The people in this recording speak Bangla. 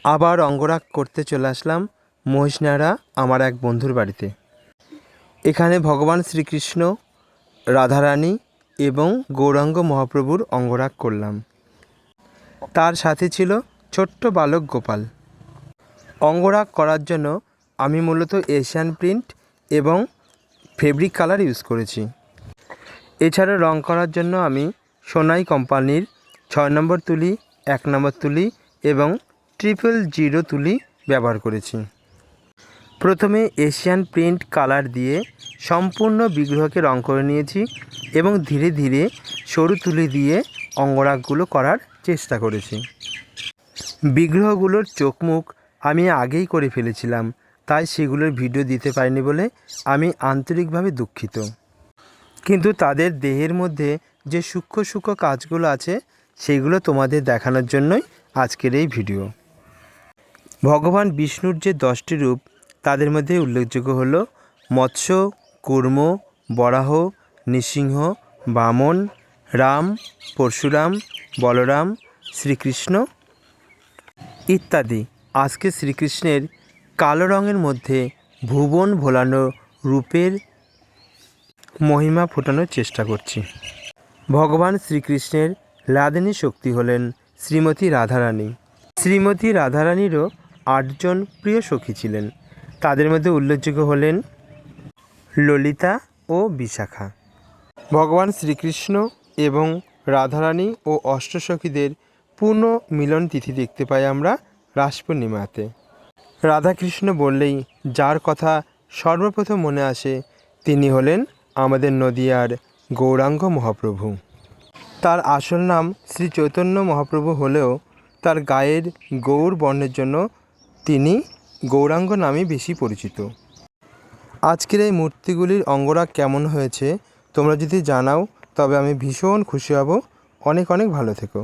আবার অঙ্গরাগ করতে চলে আসলাম মহিষনাড়া আমার এক বন্ধুর বাড়িতে। এখানে ভগবান শ্রীকৃষ্ণ, রাধারানী এবং গৌরাঙ্গ মহাপ্রভুর অঙ্গরাগ করলাম। তার সাথে ছিল ছোট্ট বালক গোপাল। অঙ্গরাগ করার জন্য আমি মূলত এশিয়ান প্রিন্ট এবং ফেব্রিক কালার ইউজ করেছি। এছাড়া রং করার জন্য আমি সোনাই কোম্পানির 6 নম্বর তুলি, 1 নম্বর তুলি এবং 000 তুলি ব্যবহার করেছি। প্রথমে এশিয়ান প্রিন্ট কালার দিয়ে সম্পূর্ণ বিগ্রহকে রং করে নিয়েছি এবং ধীরে ধীরে সরু তুলি দিয়ে অঙ্গরাগগুলো করার চেষ্টা করেছি। বিগ্রহগুলোর চোখ মুখ আমি আগেই করে ফেলেছিলাম, তাই সেগুলোর ভিডিও দিতে পারিনি বলে আমি আন্তরিকভাবে দুঃখিত। কিন্তু তাদের দেহের মধ্যে যে সূক্ষ্ম সূক্ষ্ম কাজগুলো আছে সেগুলো তোমাদের দেখানোর জন্যই আজকের এই ভিডিও। ভগবান বিষ্ণুর যে 10টি রূপ তাদের মধ্যে উল্লেখযোগ্য হলো মৎস্য, কূর্ম, বরাহ, নৃসিংহ, বামন, রাম, পরশুরাম, বলরাম, শ্রীকৃষ্ণ ইত্যাদি। আজকে শ্রীকৃষ্ণের কালো রঙের মধ্যে ভুবন ভোলানো রূপের মহিমা ফোটানোর চেষ্টা করছি। ভগবান শ্রীকৃষ্ণের লাদেনী শক্তি হলেন শ্রীমতী রাধারানী। শ্রীমতী রাধারানীরও 8 জন প্রিয় সখী ছিলেন। তাদের মধ্যে উল্লেখযোগ্য হলেন ললিতা ও বিশাখা। ভগবান শ্রীকৃষ্ণ এবং রাধারানী ও অষ্টসখীদের পূর্ণ মিলন তিথি দেখতে পাই আমরা রাস পূর্ণিমাতে। রাধাকৃষ্ণ বললেই যার কথা সর্বপ্রথম মনে আসে তিনি হলেন আমাদের নদিয়ার গৌরাঙ্গ মহাপ্রভু। তার আসল নাম শ্রী চৈতন্য মহাপ্রভু হলেও তার গায়ের গৌর বর্ণের জন্য তিনি গৌরাঙ্গ নামে বেশি পরিচিত। আজকের এই মূর্তিগুলির অঙ্গরাগ কেমন হয়েছে তোমরা যদি জানাও তবে আমি ভীষণ খুশি হব। অনেক অনেক ভালো থেকো।